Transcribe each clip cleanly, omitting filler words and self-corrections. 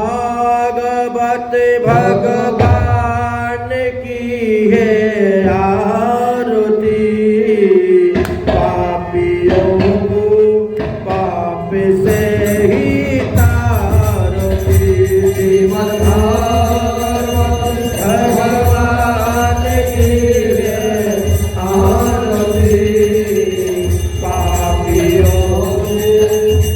श्रीमद्भागवत भगवान की है आरती। पापियों को पाप से ही तारती। श्रीमद्भागवत भगवान की है आरती। पापियों को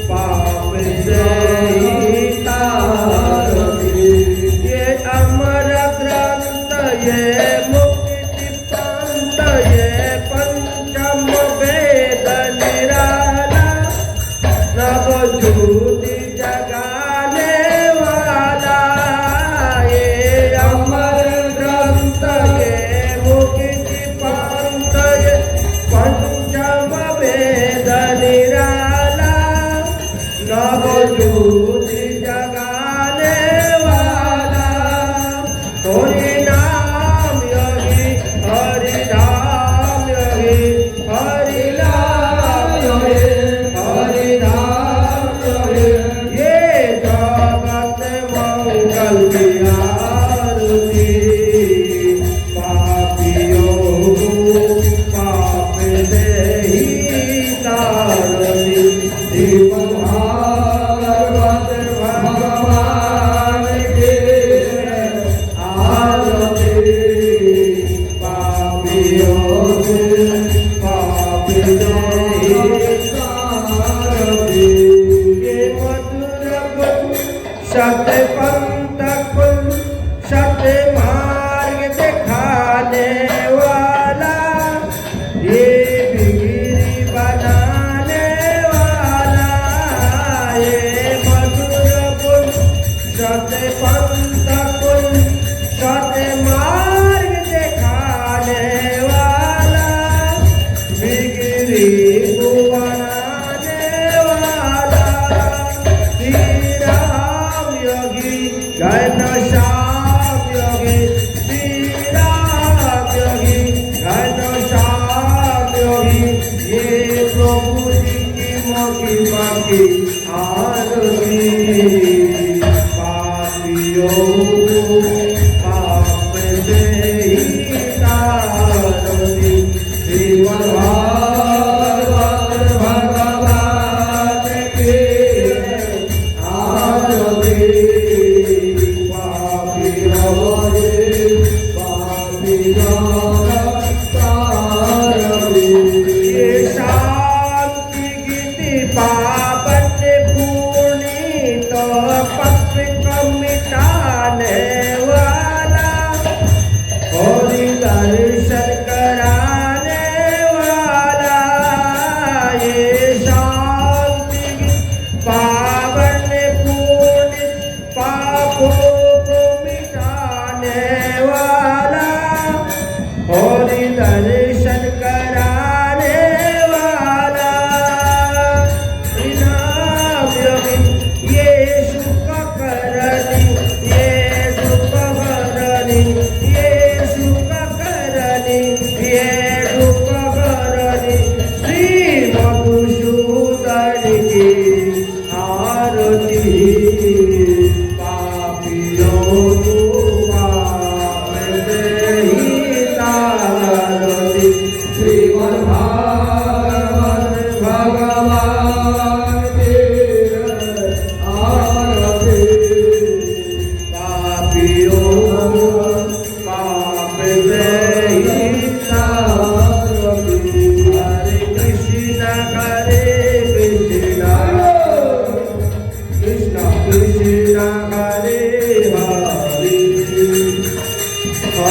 पाप से ही तारती। ये अमर ग्रंथ ये मुक्ति पंथ ये पंचम वेद निराला। नव ज्योति जगाने वाला। ये अमर ग्रंथ ये मुक्ति पंथ ये पंचम वेद निराला। नव ज्योति जगाने वाला। हरि नाम योगी हरि नाम योगी हरि नाम योगी हरि नाम योगी। ये जगत मंगल की आरती। पापियों को पाप से ही तारती। श्रीमद्भागवत भगवान की आरती। पापियों को पाप से ही तारती। ये मधुर गुण सत पंथ कुल सत मार्ग दिखाने वाला। ये बिगड़ी बनाने वाला। ये मधुर गुण सत पंथ कुल सत मार्ग दिखाने वाला। बिगड़ी को बनाने वाला। श्री राम योगी घनश्याम योगी। श्री राम योगी घनश्याम योगी। ये प्रभु जी की महिमा की आरती। पापियों को पाप से ही तारती। श्रीमद्भागवत भगवान की आरती। पापियों के पापियों तारती। ये शांति गीति पावन पूर्णी तो पाप को मिटाने वाला। हरि दर्शन कराने वाला। ये शांति पावन पूर्णी पापों को मिटाने वाला। हरि दर्शन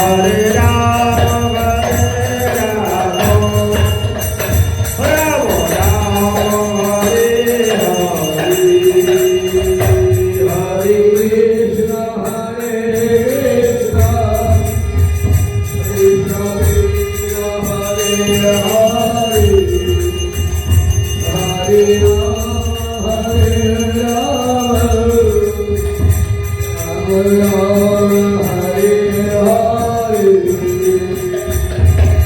Hare Rama, Rama Rama, Hare Hare,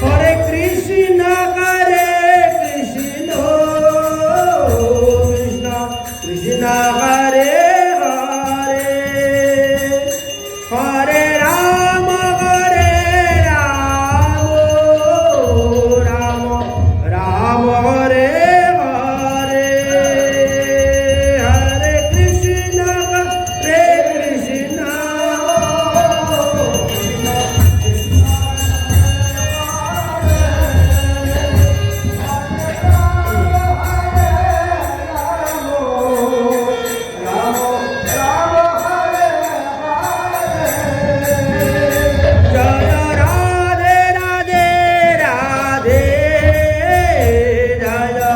Hare Krishna, Hare Krishna, Krishna Krishna, Hare Hare, Hare Rama, Hare Rama, Hare Hare Krishna, Krishna Krishna, Hare Hare, Hare Rama, Rama Rama, Hare Hare, Hare Krishna, Krishna Jaya Radhe Radhe Radhe, Jaya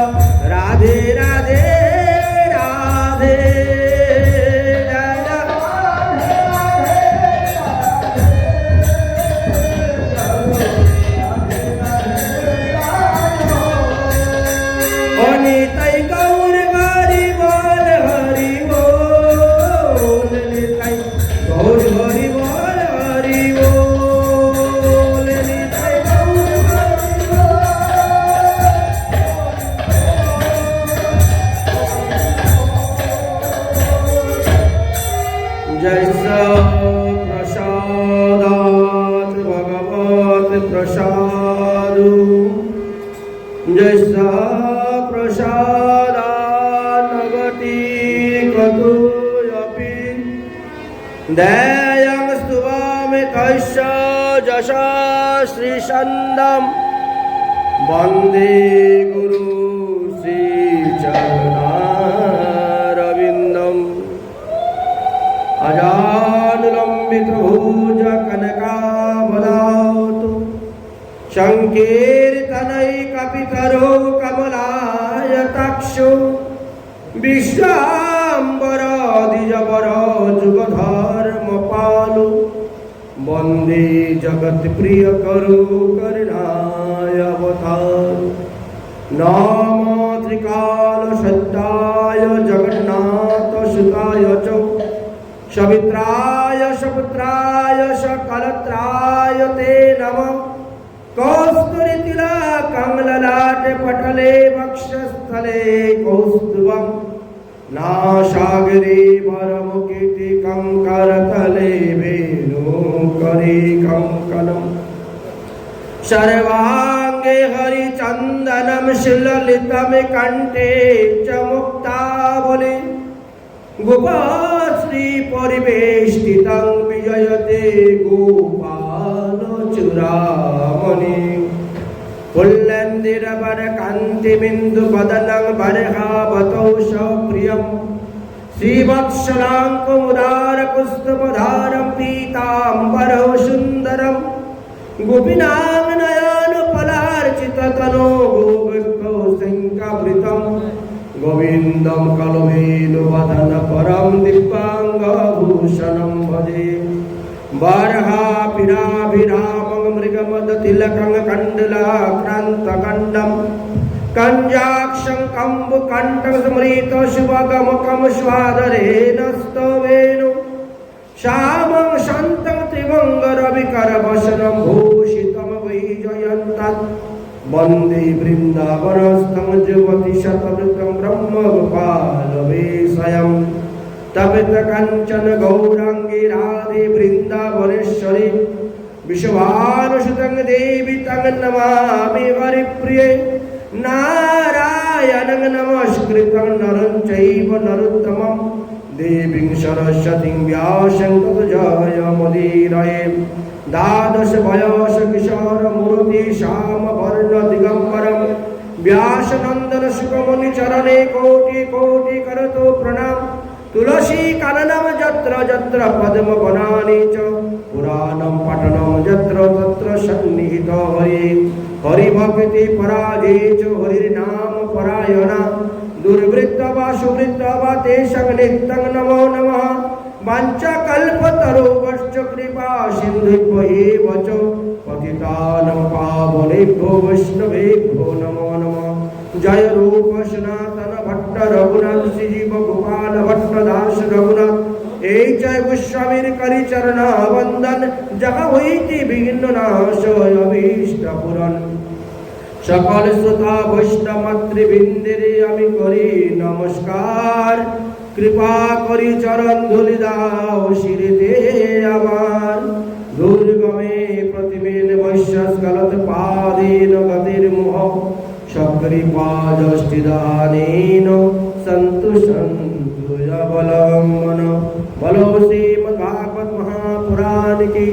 Radhe Radhe Radhe, Jaya Nitai Gaur Hari Bol, Hari Bol, Nitai Gaur Hari Bol, Hari Bol, Nitai Gaur Hari Bol. Jaisa Prasadat Bhagavat Prasadu, Jaisa Prasadanagati Katuyapi, Dayang Stuvami Kaisya Jasha Sri Sandam, Bande Guru Sri Charanarabindam, Ajanulambita Bhuja Kanaka Badautu, Shankirtanai Kapitaro Kamalaya Vishwambara Dijabara Jugadharma Palu, Bande Jagat Priya Karu Karinaya Avatar, Nama Trikala Shaddaya Jagannatha Sutaya Chau, Shavitraya Shaputraya Shakalatraya Te Namah, Kausturi Tilakam Lalate Patale Vakshasthale Kaustubam, Nashagiri Varamukiti Kankaratale Venu Kari Kankanam, Sarvange Hari Chandanam Shilalitam Kante Chamukta Gopasri Pariveshtitam Vijayate Gopala Churamani, Pullandira Barakanti Bindu Badanang Baraha Batosha Priyam, Srivatsalam Kumudara Kustamadaram Pitambaro Sundaram, Gopinam Nayana Palarchitatano Gopikko Sinkabritam, Govindam Kalavenu Vadana Param Dipanga Bhushanam Bhaje, Baraha Pirabhiramam Mrigamada Tilakang Kandala Kranta Kandam, Kanjaksham Kambu Kantam Smrita Shubhagamukam Shvadare Nastovenu, Shamam Shantam Trivangaravikara Vashanam Bhushitam Vijayantat, Bande Vrindavanastam Javati Shatabritam Brahma Gopala Vesayam, Tapita Kanchana Gaurangi Radhe Vrindavaneshwari, Vishwanushatang Devi Tang Namami Varipriye, Narayanang Namaskritam Naram Chaiva Naruttamam, Deving Saraswating Vyasang Tatajaya Madiraye, Dadash Vayasa Kishara Murti Shama Varna Digambaram, Vyasanandana Sukamani Charane Koti Koti Karato Pranam, तुलसी काननम यत्र यत्र पद्म वनानि च पुराणं पठनं यत्र तत्र सन्निहितो हरि हरिभक्ति पराजे च हरिर्नाम परायणा दुर्वृत्त वा सुवृत्त वा तेषां नित्यं नमो नमः वाञ्छाकल्पतरुभ्यश्च कृपा सिन्धुभ्यैव च पतितानां पावनेभ्यो वैष्णवेभ्यो नमो नमः जय रूप सनातन भट्ट रघुनाथ श्री जीव गोपाल भट्ट दास रघुनाथ এই জয় গোস্বামীর করি চরণ বন্দন যাহা হইতে বিঘ্ন নাশ অভীষ্ট পূরণ সকল শ্রোতা বৈষ্ণব মাতৃবৃন্দের আমি করি নমস্কার কৃপা করি চরণ ধুলি দাও শিরিতে আমার দুর্গমে প্রতিদিন বৈশ্বাস গলত পাদিন গতির মোহ সকৃপাদষ্টিদানেন সন্তু সন্তু অবলম্বন বলো শ্রীমদ্ভাগবত মহাপুরাণ কি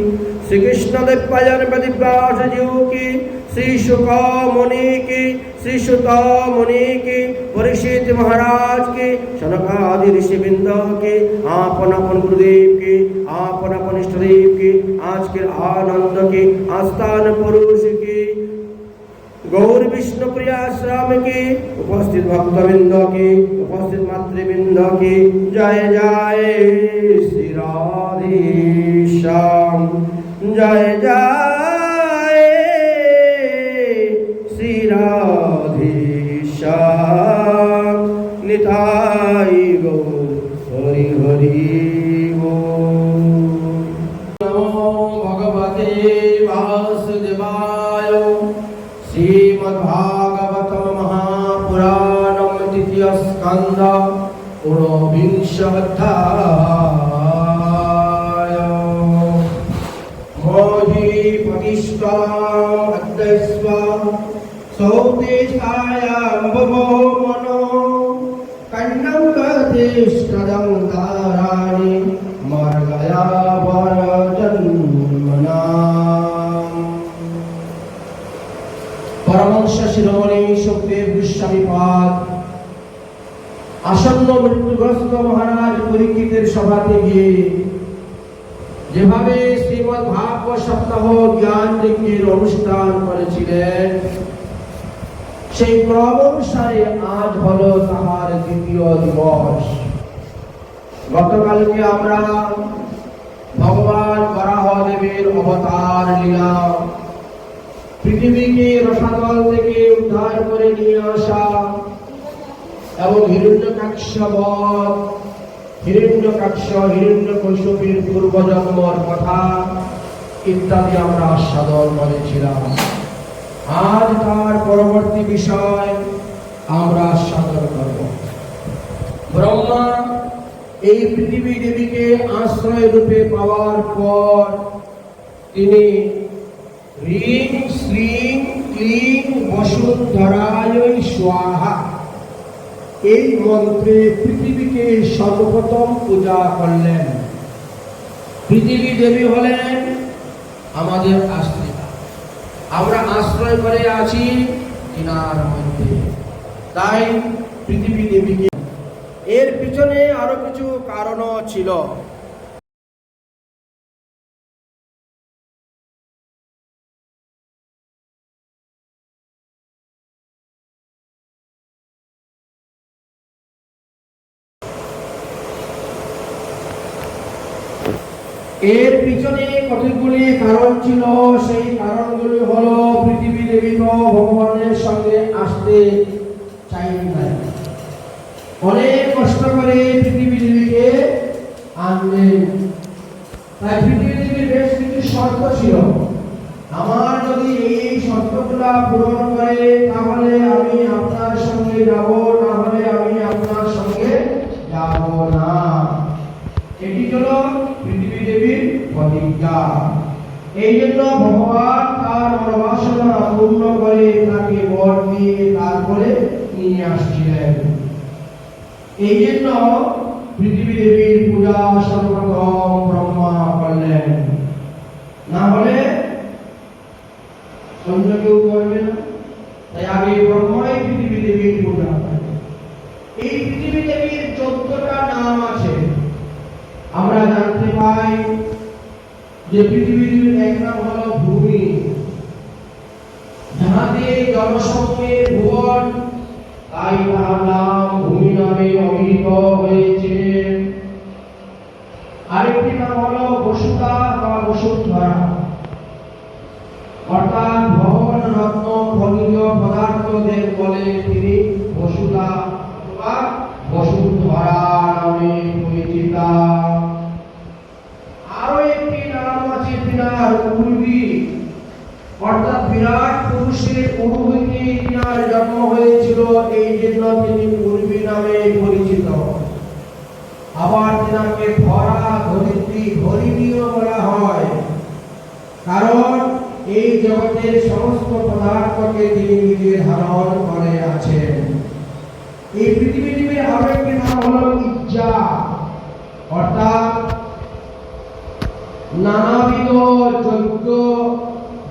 শ্রীকৃষ্ণ দেব भजन व्यास जी की श्री शुक मुनि की श्री सुत मुनि की परीक्षित महाराज की शनकादि ऋषिवृंद की आपन अपन गुरुदेव की आपन अपन इष्टदेव की आज के आनंद की आस्थान पुरुष की गौर विष्णु प्रियाश्रम की उपस्थित भक्तवृंद की उपस्थित मातृवृंद की जय जय श्री राधेश्याम जय जय श्री राधेश्याम निताई गौर हरि हरि नमो भगवते वासुदेवाय श्रीमद्भागवत महापुराणं द्वितीय स्कंद ऊनविंश अध्याय मोहि प्रतिष्ठाद्यस्व सौतेष्ठायां भवो मनो कन्नं कतिष्ठदं ताराणि मर्गया वरजन्मना परमहंस शिरोमणि सुखदेव गोस्वामी पाद আসন্ন মৃত্যুগ্রস্ত মহারাজ পরীক্ষিতের সভাতে গিয়ে যেভাবে শ্রীমদ্ ভাগবত সপ্তাহ জ্ঞান যজ্ঞের অনুষ্ঠান করেছিলেন সেই ক্রম অনুসারে আজ হলো তাহার দ্বিতীয় দিবস। গতকালকে আমরা ভগবান বরাহদেবের অবতার লীলা, পৃথিবীকে রসাতল থেকে উদ্ধার করে নিয়ে আসা এবং হিরণ্যকাক্ষ হিরণ্যকশিপুর পূর্বজন্মর কথা ইত্যাদি আমরা আস্বাদন করেছিলাম। আজ তার পরবর্তী বিষয় আমরা আস্বাদন করব। ব্রহ্মা এই পৃথিবী দেবীকে আশ্রয় রূপে পাওয়ার পর তিনি হ্রিং শ্রীং ক্লিং বসুন্ধরায় স্বাহা এই মন্ত্রে পৃথিবীকে সর্বপ্রথম পূজা করলেন। পৃথিবী দেবী হলেন আমাদের আশ্রিতা, আমরা আশ্রয় করে আছি তিনার মধ্যে, তাই পৃথিবী দেবীকে। এর পিছনে আরো কিছু কারণও ছিল। এর পিছনে কতগুলি কারণ ছিল। সেই কারণগুলি হলো পৃথিবী দেবী তো ভগবানের সঙ্গে আসতে চাইলেন, অনেক কষ্ট করে পৃথিবী দেবীকে আনলেন। তাই পৃথিবী দেবীর বেশ কিছু শর্ত ছিল। আমার যদি এই শর্তগুলা পূরণ করে তাহলে আমি আপনার সঙ্গে যাব, না হলে আমি আপনার সঙ্গে যাব না। এটি হলো পৃথিবী দেবীর প্রতিজ্ঞা। এই জন্য ভগবান তার মনোবাসনা পূর্ণ করে তাকে বর দিয়ে তারপরে নিয়ে আসছিলেন। এই জন্য পৃথিবী দেবীর পূজা সর্বপ্রথম ব্রহ্মা করলেন, না হলে অন্য কেউ করবে না। তাই আগে ব্রহ্মাই পৃথিবী দেবীর পূজা করেন। এই পৃথিবী দেবীর 14টা নাম আছে। আমরা জানতে পাই যে পৃথিবী দেবীর এক নাম হলো ভূমি, যাহাতে জলসমূহের ভুবন, তাই তার নাম ভূমি নামে অভিহিত হয়েছে। আরেকটি নাম হলো বসুধা বা বসুন্ধরা, অর্থাৎ ভবন রত্ন খনিজ পদার্থদের বলে তিনি বসুধা বা বসুন্ধরা নামে পরিচিতা। আরো একটি নাম আছে তিনার উর্বী, অর্থাৎ বিরাট পুরুষের উরু হইতে তিনার জন্ম হয়েছিল, এই জন্য তিনি উর্বী নামে পরিচিত। আবার তিনাকে ধরা, ধরিত্রী, ধরিণীও বলা হয়, কারণ এই জগতের সমস্ত পদার্থকে তিনি নিজে ধারণ করে আছেন। এই পৃথিবীর আরো একটি নাম হলো ইজ্জা, অর্থাৎ নানাবিধ যজ্ঞ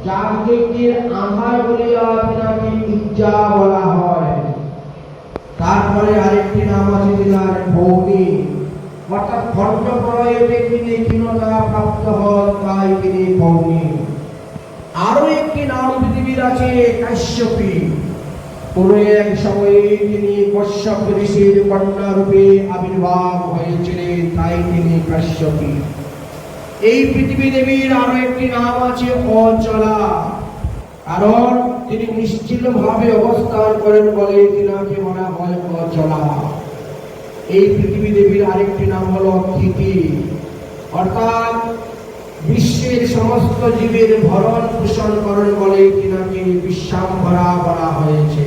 যাগযজ্ঞের আধার বলিয়া তিনাকে ইজ্জা বলা হয়। তারপরে আরেকটি নাম আছে তিনার ভৌমি, অর্থাৎ খণ্ড প্রলয়ে তিনি ক্ষীণতা প্রাপ্ত হন, তাই তিনি ভৌমি। আরো একটি নাম পৃথিবীর আছে কাশ্যপী, কোন এক সময়ে তিনি কশ্যপ ঋষির কন্যা রূপে আবির্ভাব হয়েছিলেন, তাই তিনি কাশ্যপী। এই পৃথিবী দেবীর আরো একটি নাম আছে অচলা, কারণ তিনি নিশ্চিল ভাবে অবস্থান করেন বলে তিনাকে বলা হয় অচলা। এই পৃথিবী দেবীর আরেকটি নাম হলো অতিথি, অর্থাৎ বিশ্বের সমস্ত জীবের ভরণ পোষণ করেন বলে তিনাকে বিশ্বাম্বরা বলা হয়েছে।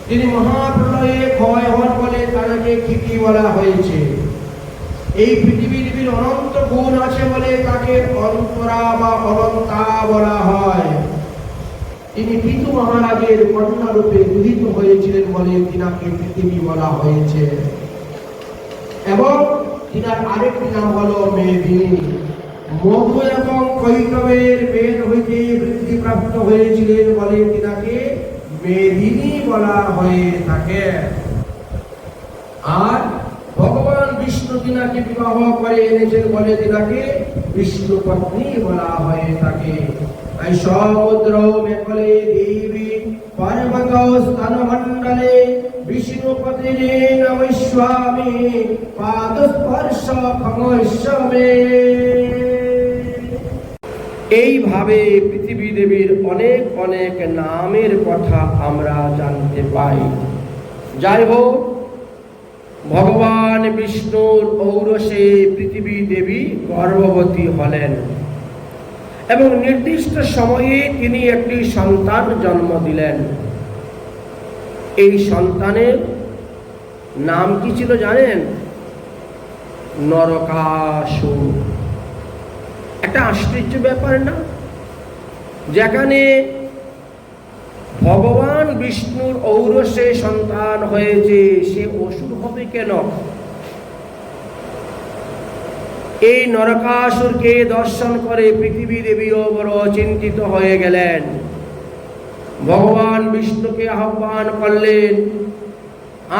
তিনি মহাপ্রলয়ে ক্ষয় হন বলে তাকে কীর্তি বলা হয়েছে। এই পৃথিবী দেবীর অনন্ত গুণ আছে বলে তাকে অন্তরা বা অনন্তা বলা হয়। তিনি পিতু মহারাজের কন্যা রূপে গৃহীত হয়েছিলেন বলে তিনাকে পৃথিবী বলা হয়েছে। এবং তিনার আরেকটি নাম হলো মেদিনী, মধু এবং কৈটবের বেদ হইতে বৃদ্ধিপ্রাপ্ত হয়েছিলেন বলে তিনাকে মেদিনী বলা হয়ে থাকে। আর ভগবান বিষ্ণু তিনাকে বিবাহ করে এনেছেন বলে তিনাকে বিষ্ণু পত্নী বলা হয়ে থাকে। তাই সমুদ্র মেখলে দেবী পর্বত স্থান মণ্ডলে বিষ্ণুপতি নমস্বামী পাদস্পর্শ ক্ষমস্বামী। এইভাবে পৃথিবী দেবীর অনেক অনেক নামের কথা আমরা জানতে পাই। যাই হোক, ভগবান বিষ্ণুর ঔরসে পৃথিবী দেবী গর্ভবতী হলেন এবং নির্দিষ্ট সময়ে তিনি একটি সন্তান জন্ম দিলেন। এই সন্তানের নাম কি ছিল জানেন? নরকাসুর। একটা আশ্চর্য ব্যাপার না, যেখানে ভগবান বিষ্ণুর ঔরসে সন্তান হয়েছে, সে অসুর হবে কেন? এই নরকাসুরকে দর্শন করে পৃথিবী দেবীও বড় চিন্তিত হয়ে গেলেন। ভগবান বিষ্ণুকে আহ্বান করলেন,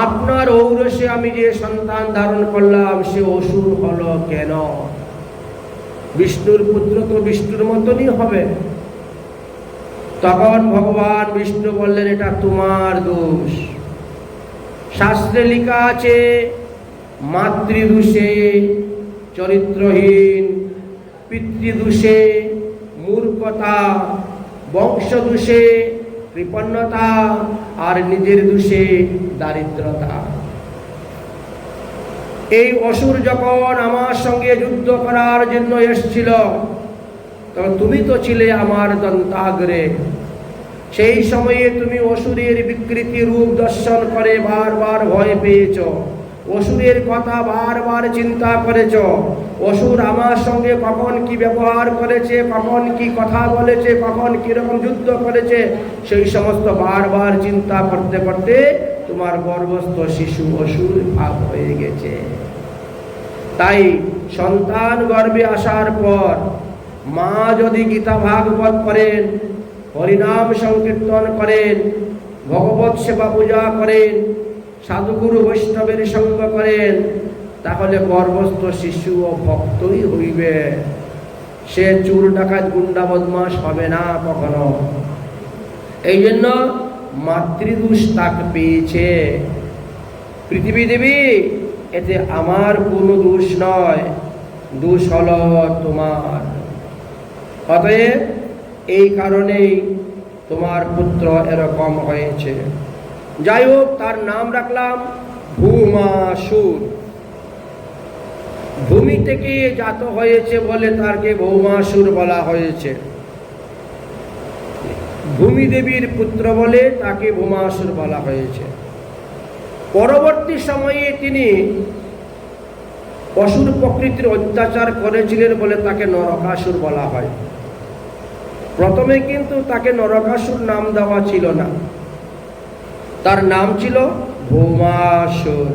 আপনার ঔরসে আমি যে সন্তান ধারণ করলাম সে অসুর হলো কেন? বিষ্ণুর পুত্র তো বিষ্ণুর মতনই হবে। তখন ভগবান বিষ্ণু বললেন, এটা তোমার দোষ। শাস্ত্রে লেখা আছে, মাতৃদোষে, চরিত্রহীন, পিতৃদোষে, মূর্খতা, বংশদোষে, কৃপণতা, আর নিজের দোষে দারিদ্রতা। এই অসুর যখন আমার সঙ্গে যুদ্ধ করার জন্য এসেছিল, তখন তুমি তো ছিলে আমার দন্তাগ্রে। সেই সময়ে তুমি অসুরের বিকৃতি রূপ দর্শন করে বারবার ভয় পেয়েছ, অসুরের কথা বারবার চিন্তা করেছ। অসুর আমার সঙ্গে কখন কি ব্যবহার করেছে, কখন কি কথা বলেছে, কখন কিরকম যুদ্ধ করেছে, সেই সমস্ত বারবার চিন্তা করতে করতে তোমার গর্ভস্থ শিশু অসুর ভাগ হয়ে গেছে। তাই সন্তান গর্ভে আসার পর মা যদি গীতা ভাগবত করেন, হরিনাম সংকীর্তন করেন, ভগবত সেবা পূজা করেন, সাধুগুরু বৈষ্ণবের সঙ্গ করেন, তাহলে গর্ভস্থ শিশু ও ভক্তই হইবে, সে চোর ডাকাত গুন্ডা বদমাশ হবে না কখনো। এই জন্য মাতৃদোষ তাকে পেয়েছে। পৃথিবী দেবী, এতে আমার কোনো দোষ নয়, দোষ হলো তোমার। অতএব এই কারণেই তোমার পুত্র এরকম হয়েছে। যাই হোক, তার নাম রাখলাম ভৌমাসুর। ভূমি থেকে জাত হয়েছে বলে তাকে ভৌমাসুর বলা হয়েছে। ভূমি দেবীর পুত্র বলে তাকে ভৌমাসুর বলা হয়েছে। পরবর্তী সময়ে তিনি অসুর প্রকৃতির অত্যাচার করেছিলেন বলে তাকে নরকাসুর বলা হয়। প্রথমে কিন্তু তাকে নরকাসুর নাম দেওয়া ছিল না, তার নাম ছিল ভৌমাসুর।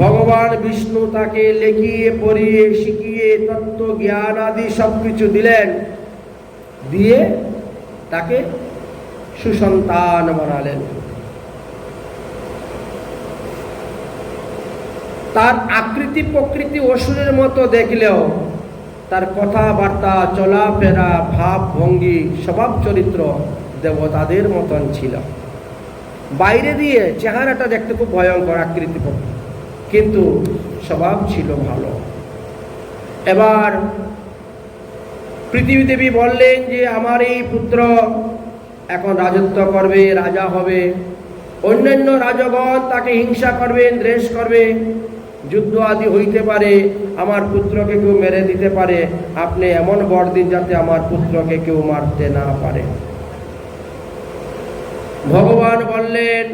ভগবান বিষ্ণু তাকে লেখিয়ে পড়িয়ে শিখিয়ে তত্ত্ব জ্ঞান আদি সবকিছু দিলেন, দিয়ে তাকে সুসন্তান বানালেন। তার আকৃতি প্রকৃতি অসুরের মতো দেখলেও তার কথাবার্তা, চলাফেরা, ভাব ভঙ্গি, স্বভাব চরিত্র দেবতাদের মতন ছিল। বাইরে দিয়ে চেহারাটা দেখতে খুব ভয়ঙ্কর আকৃতি প্রকৃতি, কিন্তু স্বভাব ছিল ভালো। এবার পৃথিবী দেবী বললেন যে আমার এই পুত্র এখন রাজত্ব করবে, রাজা হবে। অন্যান্য রাজগণ তাকে হিংসা করবেন, দ্বেষ করবে, যুদ্ধ আদি হইতে পারে, আমার পুত্রকে কেউ মেরে দিতে পারে। আপনি এমন বর দিন যাতে আমার পুত্রকে কেউ মারতে না পারে। ভগবান বললেন,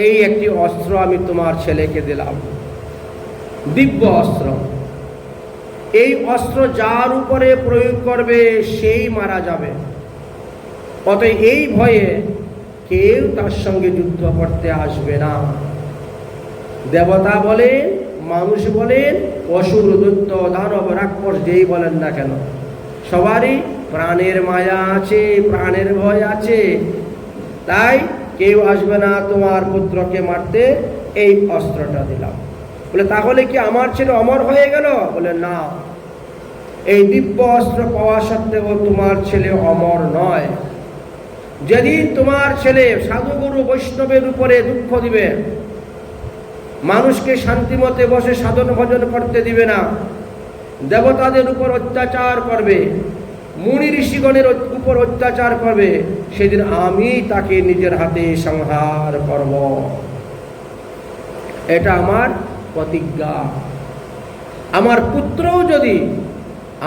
এই একটি অস্ত্র আমি তোমার ছেলেকে দিলাম, দিব্য অস্ত্র। এই অস্ত্র যার উপরে প্রয়োগ করবে সেই মারা যাবে। অতএব এই ভয়ে কেউ তার সঙ্গে যুদ্ধ করতে আসবে না। দেবতা বলেন, মানুষ বলেন, অসুর, দৈত্য, দানব, রাক্ষস, যেই বলেন না কেন, সবারই প্রাণের মায়া আছে, প্রাণের ভয় আছে। তাই কেউ আসবে না তোমার পুত্রকে মারতে, এই অস্ত্রটা দিলাম। বলে তাহলে কি আমার ছেলে অমর হয়ে গেল? বলে না, এই দিব্য অস্ত্র পাওয়া সত্ত্বেও তোমার ছেলে অমর নয়। যেদিন তোমার ছেলে সাধুগুরু বৈষ্ণবের উপরে দুঃখ দিবে, মানুষকে শান্তিমতে বসে সাধন ভজন করতে দিবে না, দেবতাদের উপর অত্যাচার করবে, মুনি ঋষিগণের উপর অত্যাচার করবে, সেদিন আমি তাকে নিজের হাতে সংহার করব। এটা আমার প্রতিজ্ঞা। আমার পুত্রও যদি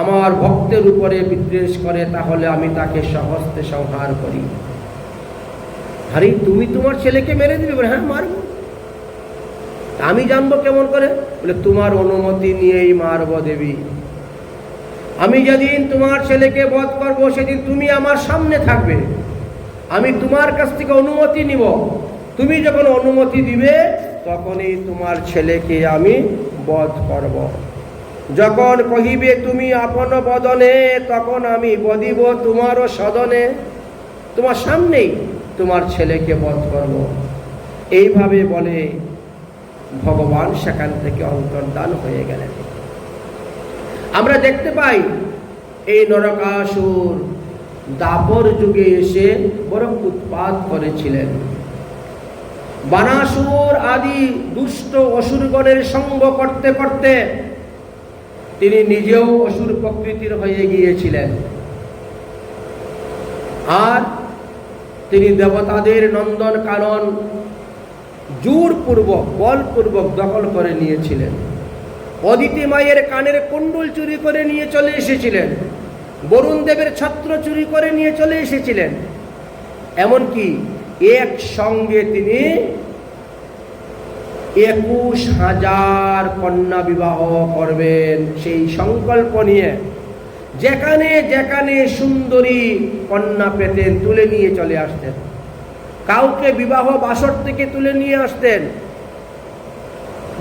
আমার ভক্তের উপরে বিদ্বেষ করে, তাহলে আমি তাকে সহস্তে সংহার করি। আরে তুমি তোমার ছেলেকে মেরে দিবে? বলে হ্যাঁ মারব। আমি জানবো কেমন করে? বলে তোমার অনুমতি নিয়েই মারব দেবী। আমি যেদিন তোমার ছেলেকে বধ করব, সেদিন তুমি আমার সামনে থাকবে, আমি তোমার কাছ থেকে অনুমতি নিব। তুমি যখন অনুমতি দিবে, তখনই তোমার ছেলেকে আমি বধ করব। যখন কহিবে তুমি আপন বদনে, তখন আমি বদিব তোমারও সদনে। তোমার সামনেই তোমার ছেলেকে বধ করব। এইভাবে বলে ভগবান সেখান থেকে অন্তর্ধান হয়ে গেলেন। আমরা দেখতে পাই এই নরকাসুর দাপর যুগে এসে বড় উৎপাত করেছিলেন। বানাসুর আদি দুষ্ট অসুরগণের সঙ্গ করতে করতে তিনি নিজেও অসুর প্রকৃতির হয়ে গিয়েছিলেন। আর তিনি দেবতাদের নন্দন কানন জোরপূর্বক, বলপূর্বক দখল করে নিয়েছিলেন। অদিতি মায়ের কানের কুণ্ডল চুরি করে নিয়ে চলে এসেছিলেন, বরুণ দেবের ছত্র চুরি করে নিয়ে চলে এসেছিলেন। এমনকি একসঙ্গে তিনি 21,000 কন্যা বিবাহ করবেন সেই সংকল্প নিয়ে। যেখানে যেখানে সুন্দরী কন্যা পেতেন, তুলে নিয়ে চলে আসতেন। কাউকে বিবাহ বাসর থেকে তুলে নিয়ে আসতেন,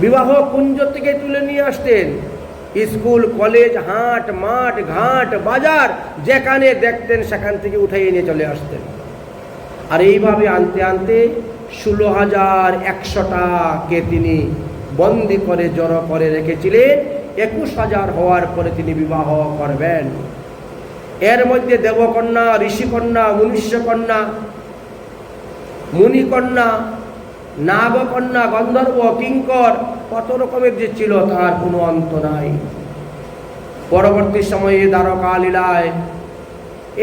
বিবাহ কুঞ্জ থেকে তুলে নিয়ে আসতেন। স্কুল, কলেজ, হাট, মাঠ, ঘাট, বাজার যেখানে দেখতেন সেখান থেকে উঠাইয়ে নিয়ে চলে আসতেন। আর এইভাবে আনতে আনতে 16,100টাকে তিনি বন্দি করে জড়ো করে রেখেছিলেন। 21,000 হওয়ার পরে তিনি বিবাহ করবেন। এর মধ্যে দেবকন্যা, ঋষিকন্যা, মনুষ্যকন্যা, মুনিকন্যা, নাগকন্যা, গন্ধর্ব, কিঙ্কর, কত রকমের যে ছিল তার কোনো অন্ত নাই। পরবর্তী সময়ে দ্বারকা লীলায়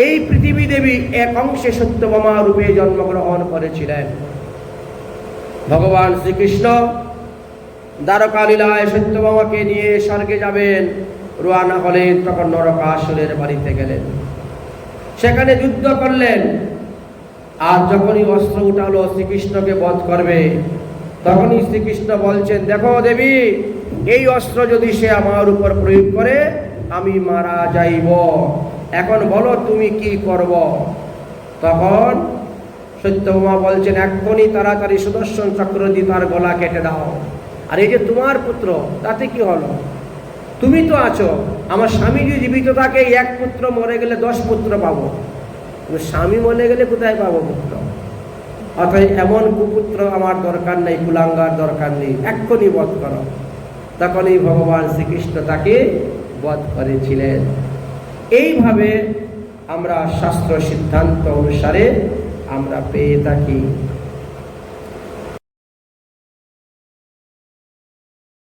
এই পৃথিবী দেবী এক অংশে সত্যভামা রূপে জন্মগ্রহণ করেছিলেন। ভগবান শ্রীকৃষ্ণ দ্বারকা লীলায় সত্যভামাকে নিয়ে স্বর্গে যাবেন, রওনা হলেন। তখন নরকাসুরের বাড়িতে গেলেন, সেখানে যুদ্ধ করলেন। আর যখনই অস্ত্র উঠালো শ্রীকৃষ্ণকে বধ করবে, তখনই শ্রীকৃষ্ণ বলছেন, দেখো দেবী, এই অস্ত্র যদি সে আমার উপর প্রয়োগ করে আমি মারা যাইব, এখন বলো তুমি কি করব। তখন সত্যভামা বলছেন, এক্ষুনি তাড়াতাড়ি সুদর্শন চক্র দিয়ে তার গলা কেটে দাও। আর এই যে তোমার পুত্র, তাতে কি হলো? তুমি তো আছো, আমার স্বামী যদি জীবিত থাকে এক পুত্র, মরে গেলে 10 পুত্র পাবো, স্বামী মরে গেলে কোথায় পাবো পুত্র? অতএব এমন কুপুত্র আমার দরকার নেই, কুলাঙ্গার দরকার নেই, এক্ষুনি বধ করো। তখনই ভগবান শ্রীকৃষ্ণ তাকে বধ করেছিলেন। এইভাবে আমরা শাস্ত্র সিদ্ধান্ত অনুসারে আমরা পেয়ে থাকি।